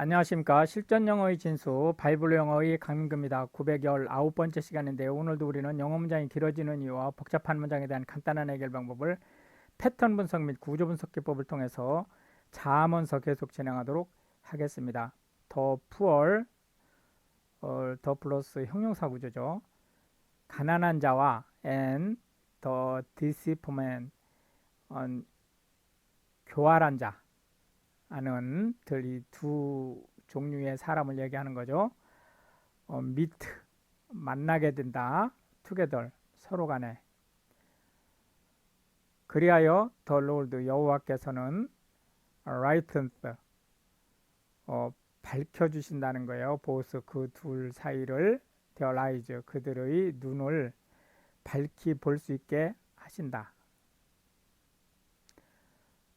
안녕하십니까. 실전 영어의 진수 바이블 영어의 강민규입니다. 919번째 시간인데요. 오늘도 우리는 영어 문장이 길어지는 이유와 복잡한 문장에 대한 간단한 해결 방법을 패턴 분석 및 구조 분석 기법을 통해서 자하면서 계속 진행하도록 하겠습니다. 더 puer, 더 플러스 형용사 구조죠. 가난한 자와 and the deceitful man, 교활한 자 하는 이 두 종류의 사람을 얘기하는 거죠. meet, 만나게 된다. together, 서로 간에. 그리하여 the Lord, 여호와께서는 lightens, 밝혀주신다는 거예요. 보스 그 둘 사이를 their eyes, 그들의 눈을 밝히 볼 수 있게 하신다.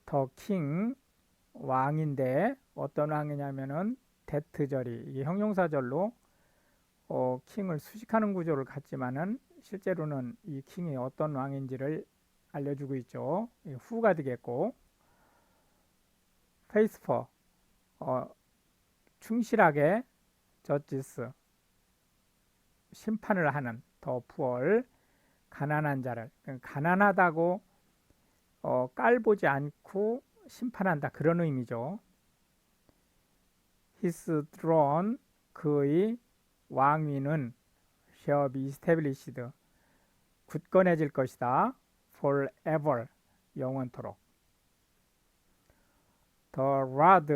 the king, 왕인데 어떤 왕이냐면은 데트절이 이게 형용사절로 킹을 수식하는 구조를 갖지만은 실제로는 이 킹이 어떤 왕인지를 알려주고 있죠. 후가 되겠고 faithful, 충실하게 저지스, 심판을 하는 더 puer, 가난한 자를, 가난하다고 깔보지 않고 심판한다, 그런 의미죠. His throne, 그의 왕위는 shall be established, 굳건해질 것이다. forever, 영원토록. The rod,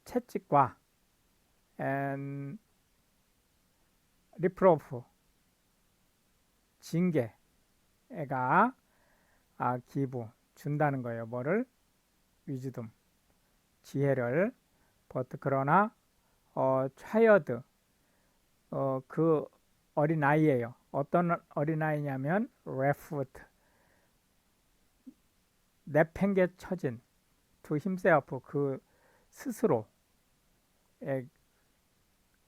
채찍과 and reproof, 징계가 기부, 준다는 거예요. 뭐를? wisdom, 지혜를. but 그러나 child, 그 어린아이예요. 어떤 어린아이냐면 left, 내팽개쳐진, to himself, 그 스스로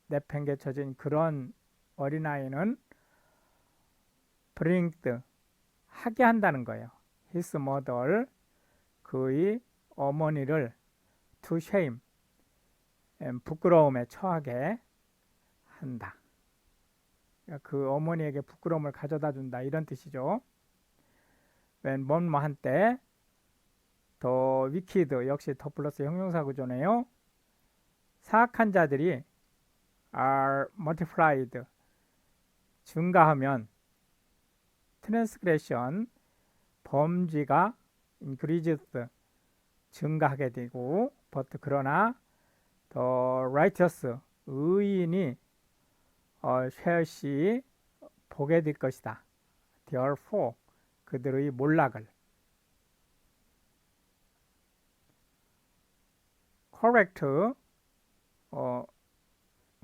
내팽개쳐진 그런 어린아이는 bringed, 하게 한다는 거예요. his mother, 그의 어머니를 to shame, 부끄러움에 처하게 한다. 그 어머니에게 부끄러움을 가져다 준다, 이런 뜻이죠. when 뭐뭐 한때 더 wicked, 역시 더 플러스 형용사 구조네요. 사악한 자들이 are multiplied, 증가하면 transgression, 범죄가 increases, 증가하게 되고 but 그러나 the righteous, 의인이 shall see, 보게 될 것이다. therefore, 그들의 몰락을. correct,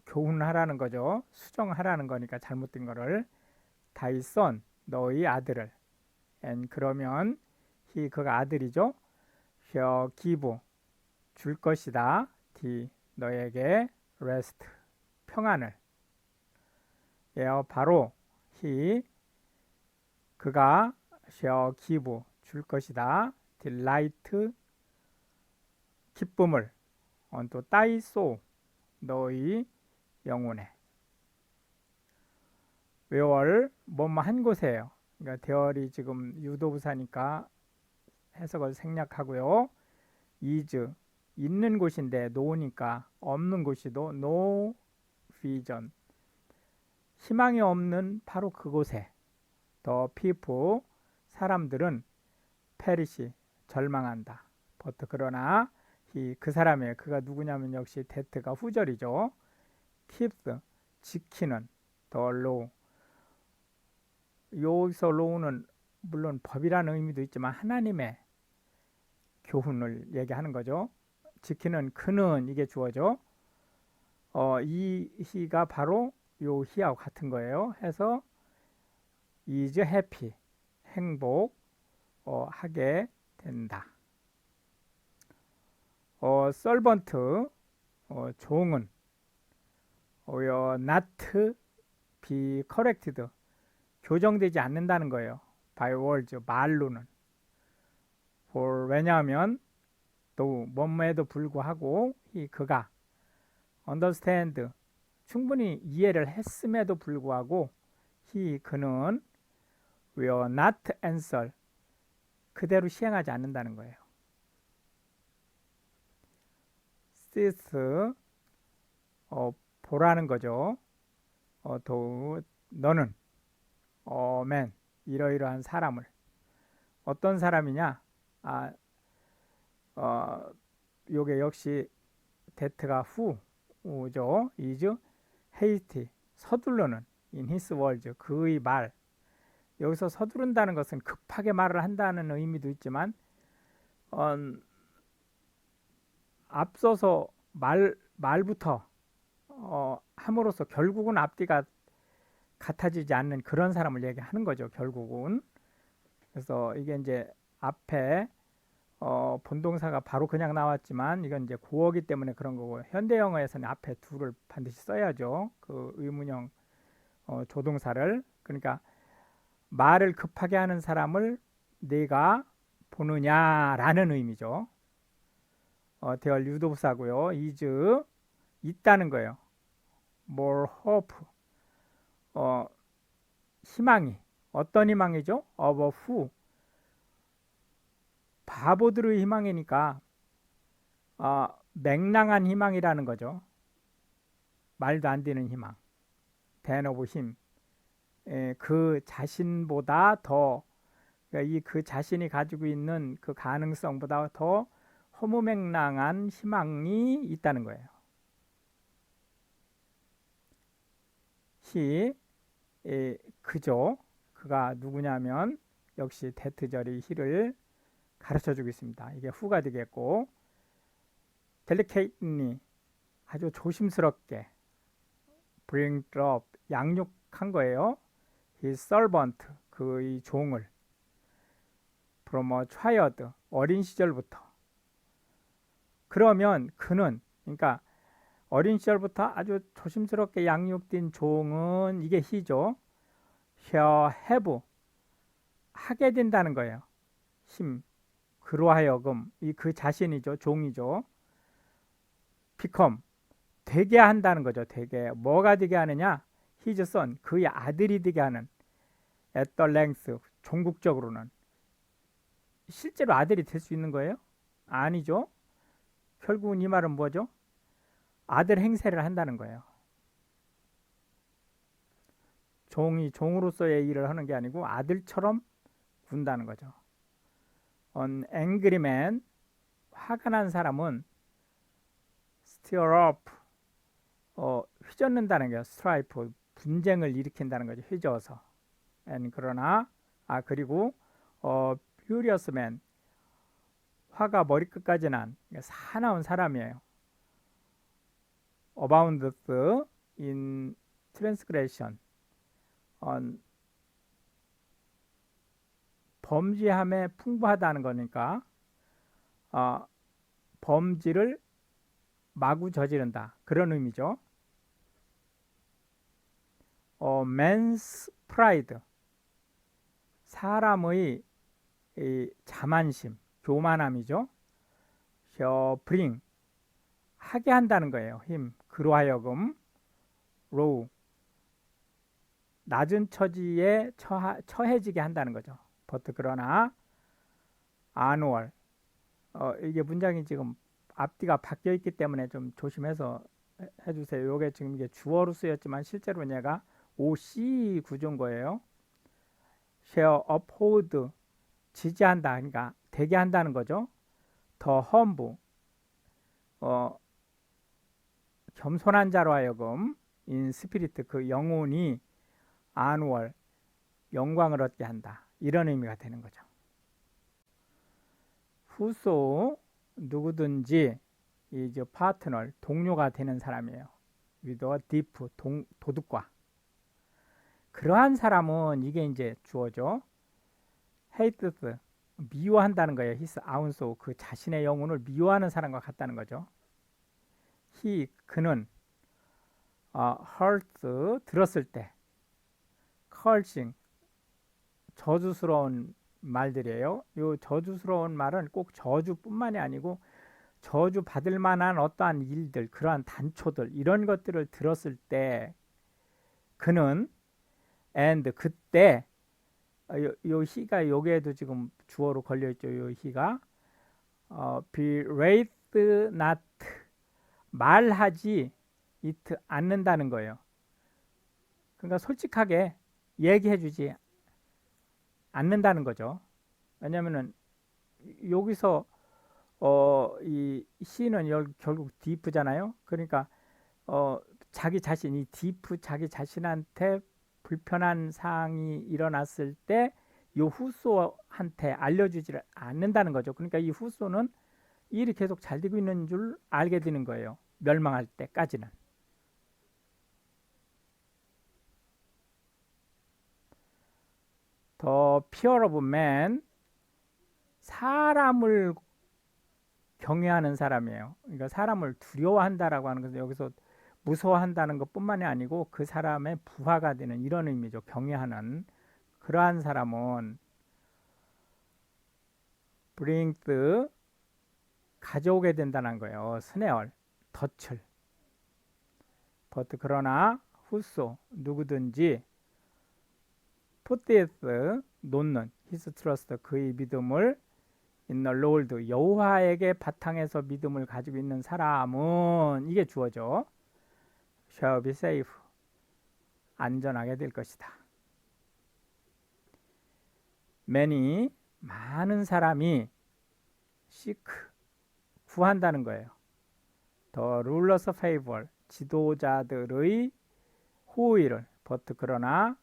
교훈하라는 거죠. 수정하라는 거니까 잘못된 거를. thy son, 너의 아들을. and 그러면 he, 그가 아들이죠. shall give, 줄 것이다. the, 너에게 rest, 평안을. 바로 he, 그가 shall give, 줄 것이다. delight, 기쁨을. 또 thy soul, 너의 영혼에. where, 뭐뭐 한 곳에요. 그러니까 대열이 지금 유도부사니까 해석을 생략하고요. is, 있는 곳인데 no니까 없는 곳이도 no vision, 희망이 없는 바로 그곳에. the people, 사람들은 perish, 절망한다. but 그러나 그 사람의, 그가 누구냐면 역시 that가 후절이죠. keeps, 지키는. the law, 여기서 law는 물론 법이라는 의미도 있지만 하나님의 교훈을 얘기하는 거죠. 지키는 그는, 이게 주어죠. 이 he가 바로 요 he하고 같은 거예요. 해서 is happy, 행복 하게 된다. servant, 종은 not be corrected, 교정되지 않는다는 거예요. by words, 말로는. for, 왜냐하면 또 뭐뭐에도 불구하고 그가 understand 충분히 이해를 했음에도 불구하고 그는 will not answer 그대로 시행하지 않는다는 거예요. cease 보라는 거죠. 너는 man 이러이러한 사람을 어떤 사람이냐? 요게 역시 that가 who죠. is hasty 서두르는 in his words 그의 말. 여기서 서두른다는 것은 급하게 말을 한다는 의미도 있지만 앞서서 말부터 함으로써 결국은 앞뒤가 같아지지 않는 그런 사람을 얘기하는 거죠. 결국은. 그래서 이게 이제 앞에 본동사가 바로 그냥 나왔지만 이건 이제 고어기 때문에 그런 거고 현대 영어에서는 앞에 do를 반드시 써야죠. 그 의문형 조동사를. 그러니까 말을 급하게 하는 사람을 내가 보느냐라는 의미죠. 대얼 유도부사고요. is 있다는 거예요. more hope 희망이 어떤 희망이죠? of who 바보들의 희망이니까 맹랑한 희망이라는 거죠. 말도 안 되는 희망. than of him 그 자신보다 더 그러니까 그 자신이 가지고 있는 그 가능성보다 더 허무맹랑한 희망이 있다는 거예요. 그죠. 그가 누구냐면 역시 대트절이 히를 가르쳐주고 있습니다. 이게 후가 되겠고 delicately 아주 조심스럽게 bring up 양육한 거예요. his servant 그의 종을 from a child 어린 시절부터. 그러면 그는 그러니까 어린 시절부터 아주 조심스럽게 양육된 종은 이게 히죠. shall have 하게 된다는 거예요. 그로 하여금 그 자신이죠. 종이죠. become 되게 한다는 거죠. 되게 뭐가 되게 하느냐? his son 그의 아들이 되게 하는 at the length 종국적으로는 실제로 아들이 될 수 있는 거예요? 아니죠. 결국은 이 말은 뭐죠? 아들 행세를 한다는 거예요. 종이 종으로서의 일을 하는 게 아니고 아들처럼 군다는 거죠. An angry man 화가 난 사람은 stir up 휘젓는다는 거예요. strife 분쟁을 일으킨다는 거죠. 휘저어서. 그러나 그리고 furious man 화가 머리끝까지 난 사나운 사람이에요. abounded in transgression 범죄함에 풍부하다는 거니까 범죄를 마구 저지른다 그런 의미죠. man's pride 사람의 자만심 교만함이죠. bring 하게 한다는 거예요. 힘 그로 하여금 low 낮은 처지에 처해지게 한다는 거죠. but 그러나 annual 이게 문장이 지금 앞뒤가 바뀌어 있기 때문에 좀 조심해서 해주세요. 이게 지금 이게 주어로 쓰였지만 실제로 얘가 OC 구조인 거예요. shall uphold 지지한다 그러니까 되게 한다는 거죠. 더 humble 겸손한 자로 하여금 in spirit 그 영혼이 annual 영광을 얻게 한다 이런 의미가 되는 거죠. whoso 누구든지 이제 파트너 동료가 되는 사람이에요. with a deep 도둑과 그러한 사람은 이게 이제 주어죠. hates 미워한다는 거예요. his own soul 그 자신의 영혼을 미워하는 사람과 같다는 거죠. 그는 hurts 들었을 때 cursing 저주스러운 말들이에요. 이 저주스러운 말은 꼭 저주뿐만이 아니고 저주 받을 만한 어떠한 일들, 그러한 단초들, 이런 것들을 들었을 때 그는 and 그때 요 he가 여기에도 지금 주어로 걸려 있죠. 요 he가 be not 말하지 it 않는다는 거예요. 그러니까 솔직하게 얘기해 주지 않는다는 거죠. 왜냐면은 여기서 이 he는 결국 deep잖아요. 그러니까 자기 자신, 이 deep 자기 자신한테 불편한 사항이 일어났을 때 이 후소한테 알려주지를 않는다는 거죠. 그러니까 이 후소는 일이 계속 잘 되고 있는 줄 알게 되는 거예요. 멸망할 때까지는. 더 fear of man, 사람을 경외하는 사람이에요. 그러니까 사람을 두려워한다라고 하는 것은 여기서 무서워한다는 것뿐만이 아니고 그 사람의 부하가 되는 이런 의미죠. 경외하는 그러한 사람은 brings 가져오게 된다는 거예요. 스네얼, 덫을. but 그러나 whoso 누구든지 puteth 놓는 his trust 그의 믿음을 in the Lord 여호와에게 바탕에서 믿음을 가지고 있는 사람은 이게 주어져. shall be safe 안전하게 될 것이다. many 많은 사람이 seek 구한다는 거예요. the rulers favor 지도자들의 호의를 but 그러나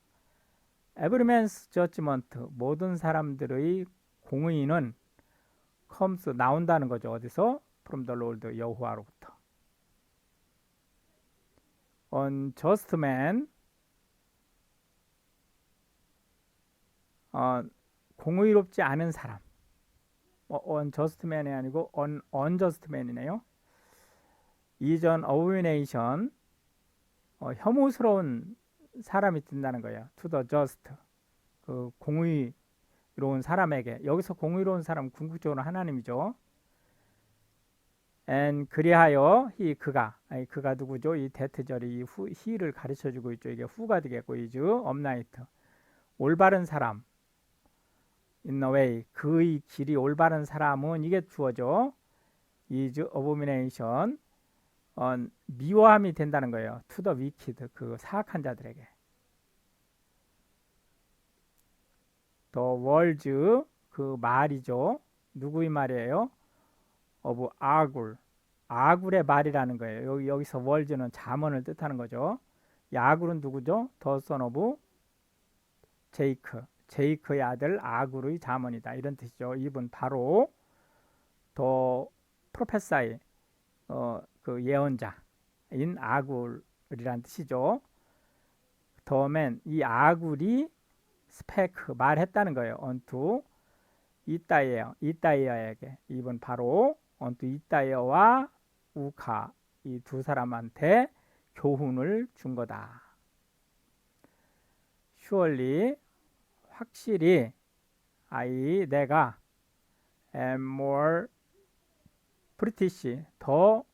every man's judgment 모든 사람들의 공의는 comes 나온다는 거죠. 어디서? from the Lord 여호와로부터. unjust man 공의롭지 않은 사람. unjust man이 아니고 unjust man이네요. is an abomination 혐오스러운 사람이 된다는 거예요. to the just 그 공의로운 사람에게. 여기서 공의로운 사람 궁극적으로 하나님이죠. and 그리하여 그가 누구죠? 이 대트절이 he를 가르쳐 주고 있죠. 이게 who가 되겠고 is upright 올바른 사람 in the way 그의 길이 올바른 사람은 이게 주어져. is abomination 미워함이 된다는 거예요. to the wicked 그 사악한 자들에게. the words 그 말이죠. 누구의 말이에요? of 아굴의 말이라는 거예요. 여기서 words는 잠언을 뜻하는 거죠. 이 아굴은 누구죠? the son of 제이크의 아들 아굴의 잠언이다. 이런 뜻이죠. 이분 바로 더 프로페사이 그 예언자인 아굴이란 뜻이죠. 더맨 이 아굴이 스페크 말했다는 거예요. 언투 이따이어에게 이분 바로 언투 이따이어와 우카 이 두 사람한테 교훈을 준 거다. surely 확실히 내가 am more British 더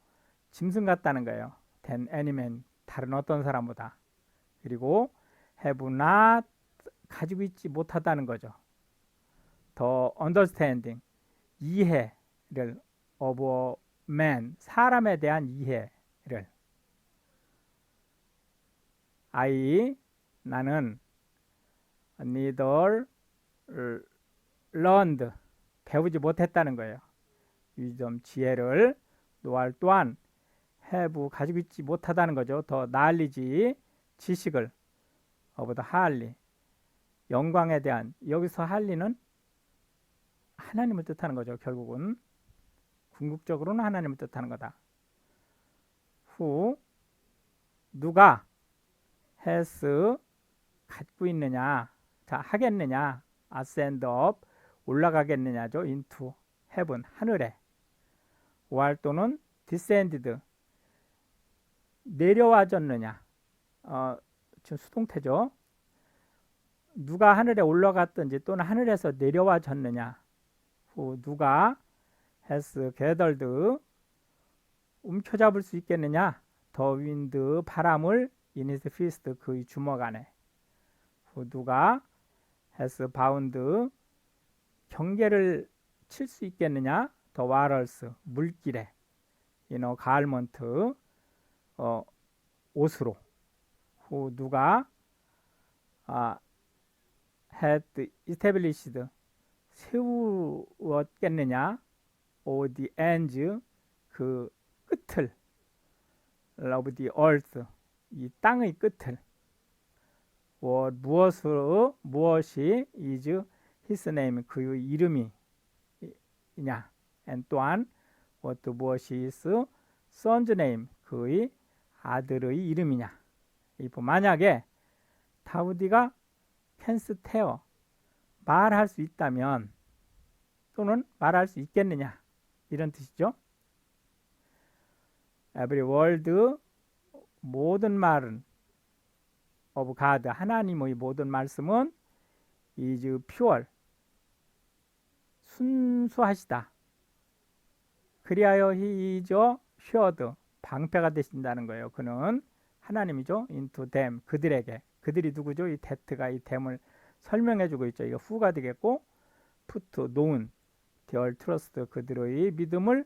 짐승 같다는 거예요. than any man 다른 어떤 사람보다. 그리고 have not 가지고 있지 못하다는 거죠. 더 understanding 이해를 of man 사람에 대한 이해를 나는 neither learned 배우지 못했다는 거예요. wisdom 지혜를 노알 또한 have 가지고 있지 못하다는 거죠. 더 knowledge 지식을 of the highly 영광에 대한 여기서 highly는 하나님을 뜻하는 거죠. 결국은 궁극적으로는 하나님을 뜻하는 거다. who 누가 has 갖고 있느냐 자 하겠느냐 ascend up 올라가겠느냐죠. into heaven 하늘에 or 또는 descended 내려와졌느냐 지금 수동태죠. 누가 하늘에 올라갔든지 또는 하늘에서 내려와졌느냐 누가 has gathered 움켜잡을 수 있겠느냐? 더 윈드 바람을 in his fist 그의 주먹 안에. 누가 has bound 경계를 칠 수 있겠느냐? 더 waters 물길에 in a garment 옷으로. 누가 had established 세우었겠느냐? the ends 그 끝을 of the earth 이 땅의 끝을 무엇이 is his name 그의 이름이냐 and 또한 무엇이 is son's name 그의 아들의 이름이냐. 만약에 다우디가 캔스 테어 말할 수 있다면 또는 말할 수 있겠느냐 이런 뜻이죠. Every word 모든 말은 of God 하나님의 모든 말씀은 is pure 순수하시다. 그리하여 he is assured 방패가 되신다는 거예요. 그는 하나님이죠. into them 그들에게. 그들이 누구죠? 이 that가 이 them을 설명해 주고 있죠. 이거 who가 되겠고 put known their trust 그들의 믿음을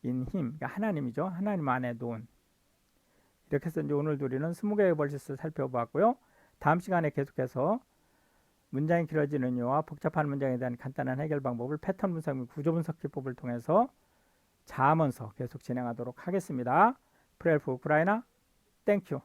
in him 그러니까 하나님이죠. 하나님 안에 known. 이렇게 해서 이제 오늘도 우리는 20개의 벌시스를 살펴보았고요. 다음 시간에 계속해서 문장이 길어지는 이유와 복잡한 문장에 대한 간단한 해결 방법을 패턴 분석 및 구조 분석 기법을 통해서 자문서 계속 진행하도록 하겠습니다. Pray for Ukraine. Thank you.